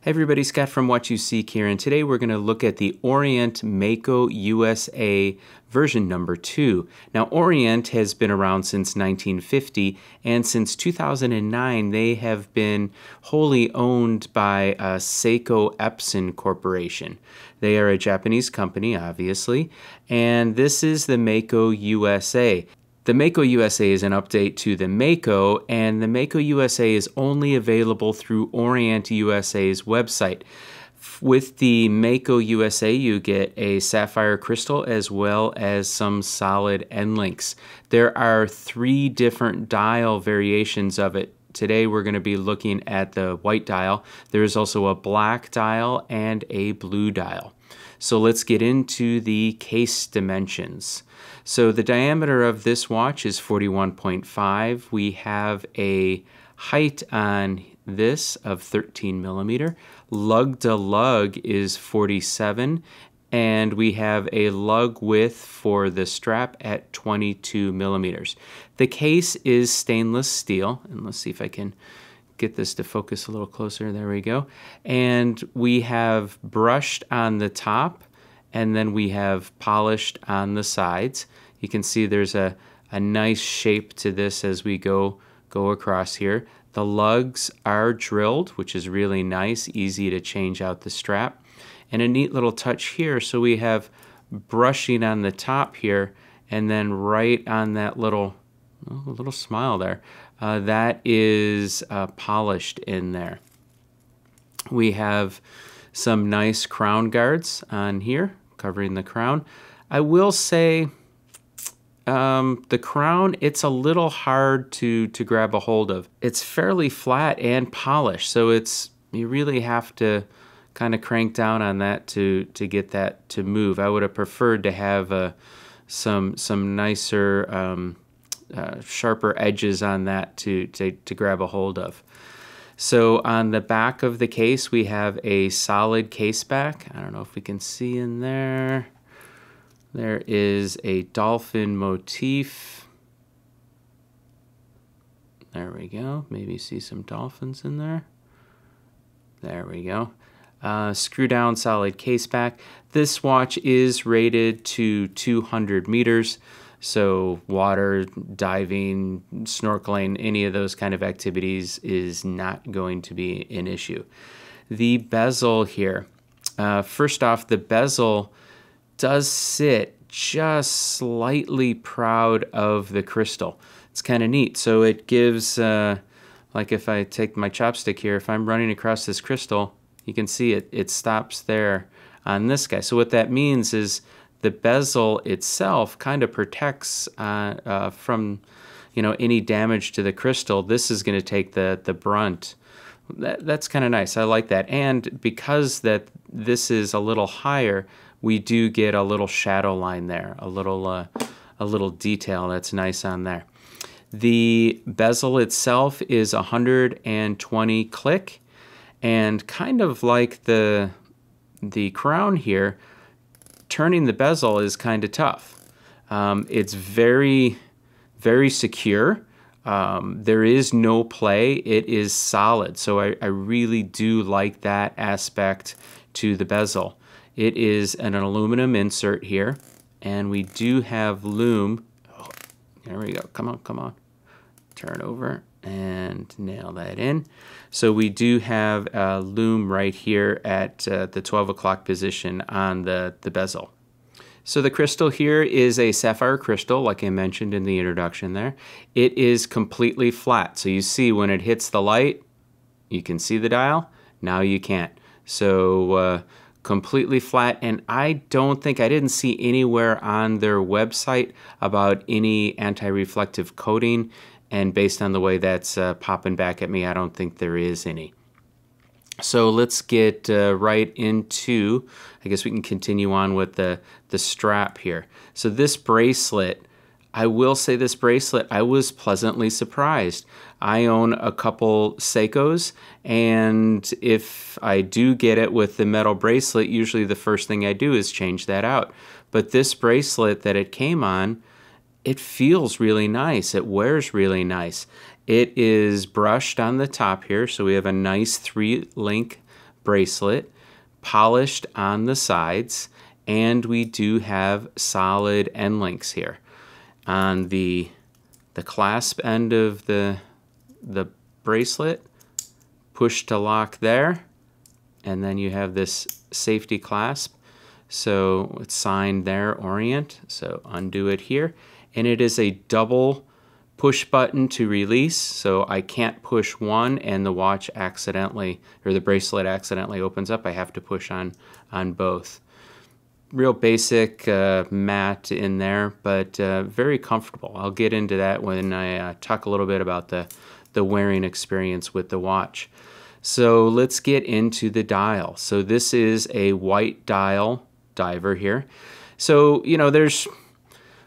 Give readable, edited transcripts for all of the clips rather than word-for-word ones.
Hey everybody, Scott from What You Seek here, and today we're going to look at the Orient Mako USA version number 2. Now, Orient has been around since 1950, and since 2009 they have been wholly owned by Seiko Epson Corporation. They are a Japanese company, obviously, and this is the Mako USA. The Mako USA is an update to the Mako, and the Mako USA is only available through Orient USA's website. With the Mako USA, you get a sapphire crystal as well as some solid end links. There are 3 different dial variations of it. Today we're going to be looking at the white dial. There is also a black dial and a blue dial. So let's get into the case dimensions. So the diameter of this watch is 41.5. We have a height on this of 13 millimeter. Lug to lug is 47, and we have a lug width for the strap at 22 millimeters. The case is stainless steel, and let's see if I can get this to focus a little closer. There we go. And we have brushed on the top, and then we have polished on the sides. You can see there's a nice shape to this as we go across here. The lugs are drilled, which is really nice, easy to change out the strap. And a neat little touch here, so we have brushing on the top here, and then right on that little smile there, that is polished in there. We have some nice crown guards on here, covering the crown. I will say the crown, it's a little hard to grab a hold of. It's fairly flat and polished, so you really have to kind of crank down on that to get that to move. I would have preferred to have some nicer, sharper edges on that to grab a hold of. So on the back of the case, we have a solid case back. I don't know if we can see in there. There is a dolphin motif. There we go. Maybe see some dolphins in there. There we go. Screw down solid case back. This watch is rated to 200 meters. So water, diving, snorkeling, any of those kind of activities is not going to be an issue. The bezel here. First off, the bezel does sit just slightly proud of the crystal. It's kind of neat. So it gives, like if I take my chopstick here, if I'm running across this crystal, you can see it stops there on this guy. So what that means is the bezel itself kind of protects from any damage to the crystal. This is going to take the brunt. That's kind of nice. I like that. And because this is a little higher, we do get a little shadow line there, a little detail that's nice on there. The bezel itself is 120 click, and kind of like the crown here, turning the bezel is kind of tough. It's very, very secure. There is no play. It is solid. So I really do like that aspect to the bezel. It is an aluminum insert here, and we do have lume. Oh, there we go. Come on, come on. Turn over and nail that in. So we do have a lume right here at the 12 o'clock position on the bezel. So the crystal here is a sapphire crystal, like I mentioned in the introduction there. It is completely flat. So you see when it hits the light, you can see the dial. Now you can't. So completely flat, and I didn't see anywhere on their website about any anti-reflective coating, and based on the way that's popping back at me, I don't think there is any. So let's get right into, I guess we can continue on with the strap here. So this bracelet, I will say this bracelet, I was pleasantly surprised. I own a couple Seikos, and if I do get it with the metal bracelet, usually the first thing I do is change that out. But this bracelet that it came on, it feels really nice. It wears really nice. It is brushed on the top here, so we have a nice 3-link bracelet, polished on the sides, and we do have solid end links here. On the clasp end of the bracelet, push to lock there, and then you have this safety clasp. So it's signed there, Orient. So undo it here. And it is a double push button to release. So I can't push one and the watch accidentally, or the bracelet accidentally opens up. I have to push on both. Real basic mat in there, but very comfortable. I'll get into that when I talk a little bit about the wearing experience with the watch. So let's get into the dial. So this is a white dial diver here. So, you know, there's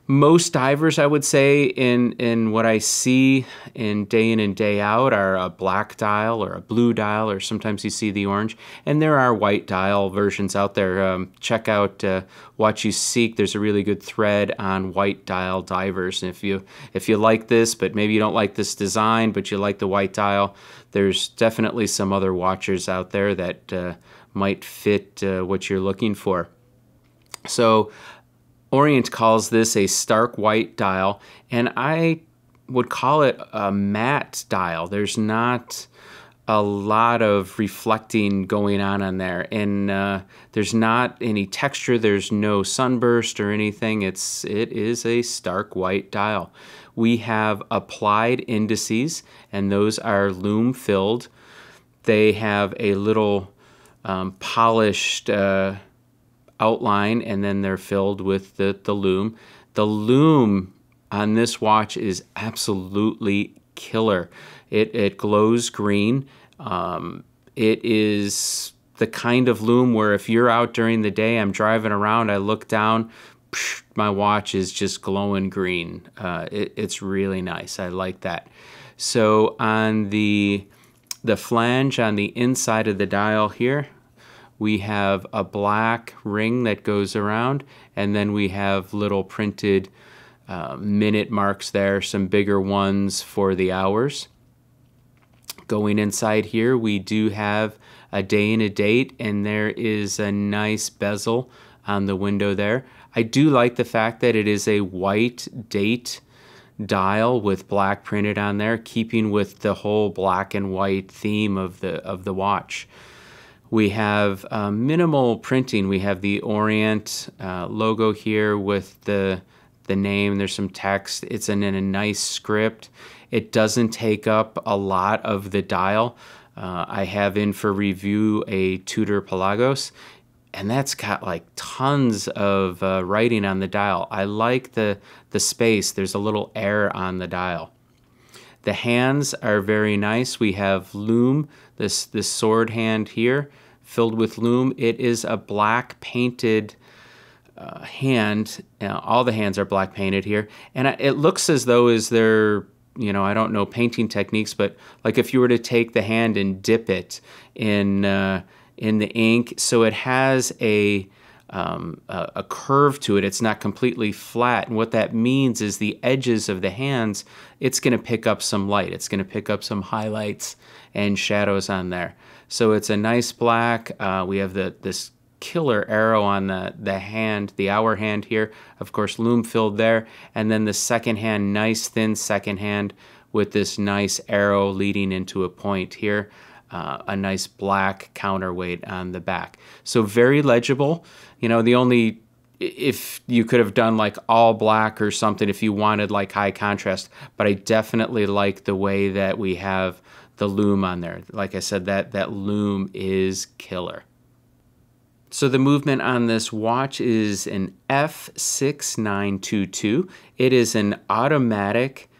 most divers, I would say, in what I see in and day out are a black dial or a blue dial, or sometimes you see the orange. And there are white dial versions out there. Check out Watch You Seek. There's a really good thread on white dial divers. And if you like this, but maybe you don't like this design, but you like the white dial, there's definitely some other watches out there that might fit what you're looking for. So Orient calls this a stark white dial, and I would call it a matte dial. There's not a lot of reflecting going on there, and there's not any texture. There's no sunburst or anything. It is a stark white dial. We have applied indices, and those are lume filled. They have a little polished outline, and then they're filled with the lume. The lume on this watch is absolutely killer. It glows green. It is the kind of lume where if you're out during the day, I'm driving around, I look down, my watch is just glowing green. It's really nice. I like that. So on the flange on the inside of the dial here, we have a black ring that goes around, and then we have little printed minute marks there, some bigger ones for the hours. Going inside here, we do have a day and a date, and there is a nice bezel on the window there. I do like the fact that it is a white date dial with black printed on there, keeping with the whole black and white theme of the watch. We have minimal printing. We have the Orient logo here with the name. There's some text. It's in a nice script. It doesn't take up a lot of the dial. I have in for review a Tudor Pelagos, and that's got like tons of writing on the dial. I like the space. There's a little air on the dial. The hands are very nice. We have lume, this sword hand here, filled with lume. It is a black painted hand. All the hands are black painted here, and it looks as though they're, you know, I don't know painting techniques, but like if you were to take the hand and dip it in the ink, so it has a curve to it. It's not completely flat, and what that means is the edges of the hands, it's going to pick up some light. It's going to pick up some highlights and shadows on there. So it's a nice black. We have this killer arrow on the hand, the hour hand here, of course lume filled there, and then the second hand, nice thin second hand with this nice arrow leading into a point here, a nice black counterweight on the back. So very legible. You know, the only, if you could have done like all black or something if you wanted like high contrast, but I definitely like the way that we have the lume on there. Like I said, that lume is killer. So the movement on this watch is an F6922. It is an automatic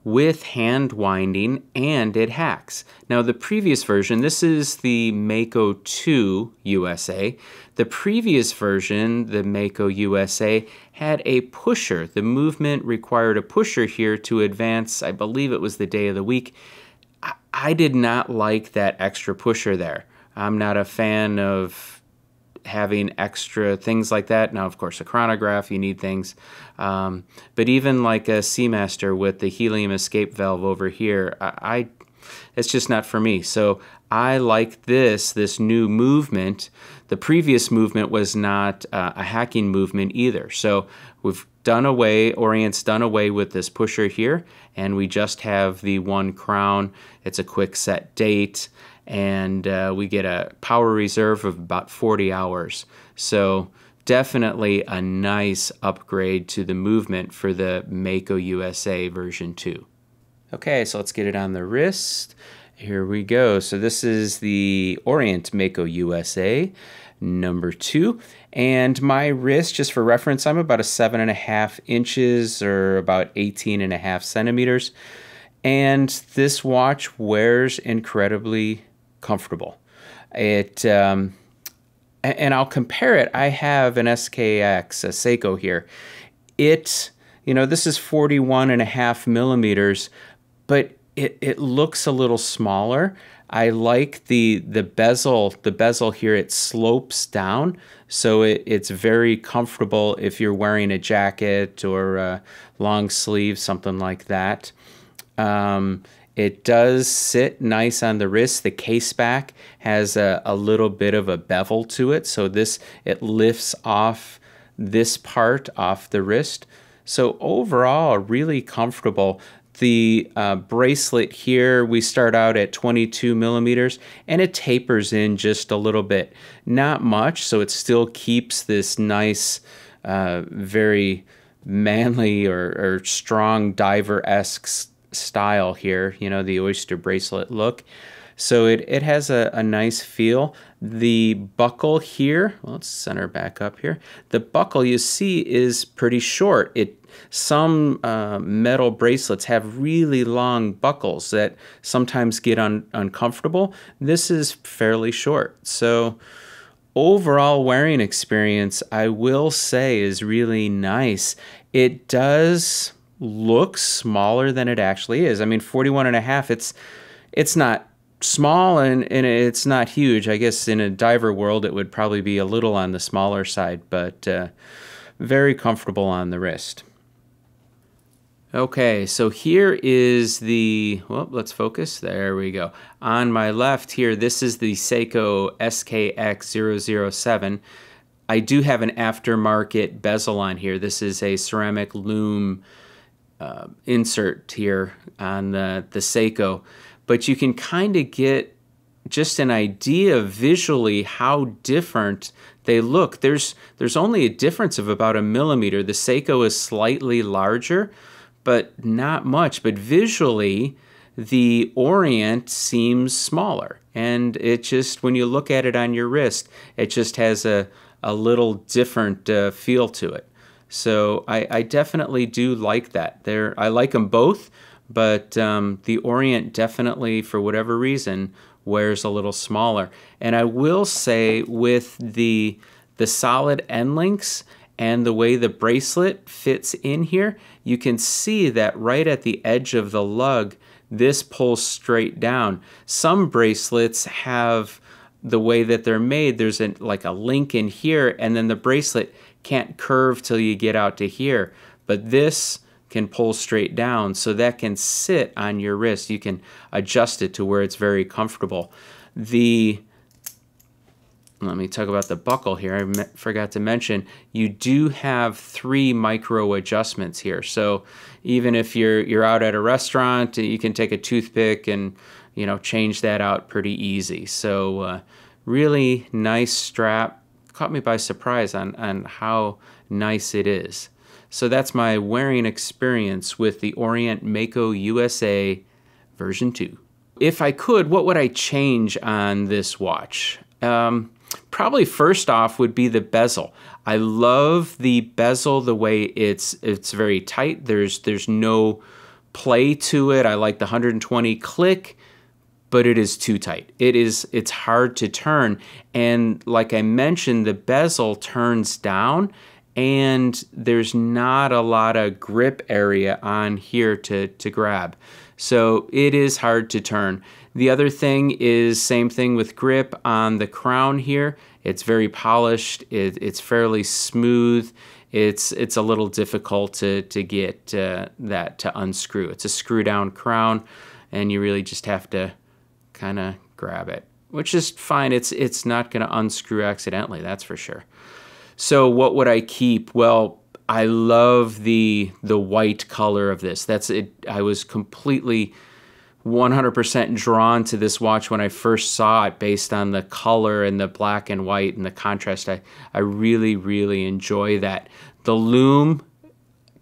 with hand winding, and it hacks. Now the previous version, this is the Mako II USA. The previous version, the Mako USA, had a pusher. The movement required a pusher here to advance. I believe it was the day of the week. I did not like that extra pusher there. I'm not a fan of having extra things like that. Now, of course, a chronograph, you need things. But even like a Seamaster with the helium escape valve over here, it's just not for me. So I like this new movement. The previous movement was not a hacking movement either. So we've done away, Orient's done away with this pusher here, and we just have the one crown. It's a quick set date, and we get a power reserve of about 40 hours. So definitely a nice upgrade to the movement for the Mako USA version 2. Okay, so let's get it on the wrist. Here we go. So this is the Orient Mako USA number 2. And my wrist, just for reference, I'm about a 7.5 inches or about 18.5 centimeters. And this watch wears incredibly comfortable. And I'll compare it. I have an SKX, a Seiko here. This is 41.5 millimeters, but it looks a little smaller. I like the bezel. The bezel here, it slopes down, so it's very comfortable if you're wearing a jacket or a long sleeve, something like that. It does sit nice on the wrist. The case back has a little bit of a bevel to it, so it lifts off this part off the wrist. So overall, really comfortable. The bracelet here, we start out at 22 millimeters, and it tapers in just a little bit. Not much, so it still keeps this nice, very manly or strong diver-esque style here, the oyster bracelet look. So it has a nice feel. The buckle here, well, let's center back up here. The buckle you see is pretty short. Some metal bracelets have really long buckles that sometimes get uncomfortable. This is fairly short. So overall wearing experience, I will say, is really nice. It does look smaller than it actually is. I mean, 41.5, it's not small and it's not huge. I guess in a diver world it would probably be a little on the smaller side, but very comfortable on the wrist. Okay, so here is let's focus. There we go. On my left here, this is the Seiko SKX007. I do have an aftermarket bezel on here. This is a ceramic lume insert here on the Seiko. But you can kind of get just an idea visually how different they look. There's only a difference of about a millimeter. The Seiko is slightly larger, but not much. But visually, the Orient seems smaller. And it just, when you look at it on your wrist, it just has a little different feel to it. So I definitely do like that. I like them both, but the Orient definitely, for whatever reason, wears a little smaller. And I will say, with the solid end links and the way the bracelet fits in here, you can see that right at the edge of the lug, this pulls straight down. Some bracelets have, the way that they're made, there's like a link in here, and then the bracelet can't curve till you get out to here. But this can pull straight down, so that can sit on your wrist. You can adjust it to where it's very comfortable. Let me talk about the buckle here. I forgot to mention, you do have 3 micro adjustments here. So even if you're out at a restaurant, you can take a toothpick and change that out pretty easy. So really nice strap. Caught me by surprise on how nice it is. So that's my wearing experience with the Orient Mako USA version 2. If I could, what would I change on this watch? Probably first off would be the bezel. I love the bezel, the way it's very tight. There's no play to it. I like the 120 click, but it is too tight. It's hard to turn. And like I mentioned, the bezel turns down, and there's not a lot of grip area on here to grab. So it is hard to turn. The other thing is, same thing with grip on the crown here. It's very polished. It's fairly smooth. It's a little difficult to get that to unscrew. It's a screw down crown, and you really just have to kind of grab it, which is fine. It's not going to unscrew accidentally, that's for sure. So what would I keep? Well, I love the white color of this. That's it. I was completely 100% drawn to this watch when I first saw it based on the color and the black and white and the contrast. I really, really enjoy that. The lume,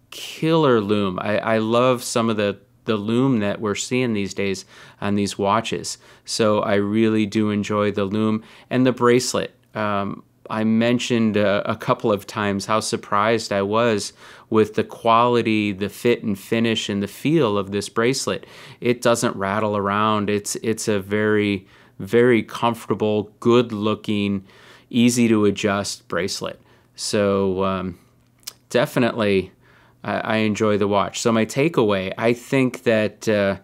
killer lume. I love some of the lume that we're seeing these days on these watches. So I really do enjoy the lume and the bracelet. I mentioned a couple of times how surprised I was with the quality, the fit and finish and the feel of this bracelet. It doesn't rattle around. It's a very, very comfortable, good looking, easy to adjust bracelet. So definitely I enjoy the watch. So my takeaway, I think that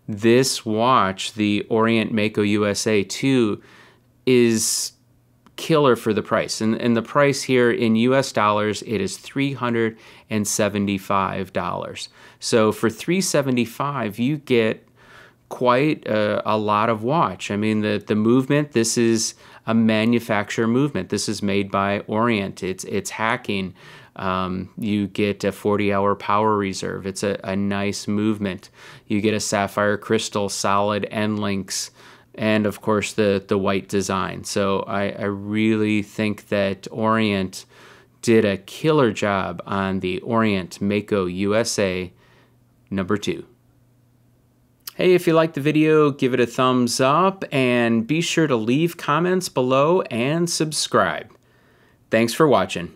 this watch, the Orient Mako USA II, is killer for the price. And the price here in US dollars, it is $375. So for $375, you get quite a lot of watch. I mean, the movement, this is a manufacturer movement. This is made by Orient. It's hacking. You get a 40-hour power reserve. It's a nice movement. You get a sapphire crystal, solid end links, and of course the white design. So I really think that Orient did a killer job on the Orient Mako USA #2. Hey, if you liked the video, give it a thumbs up and be sure to leave comments below and subscribe. Thanks for watching.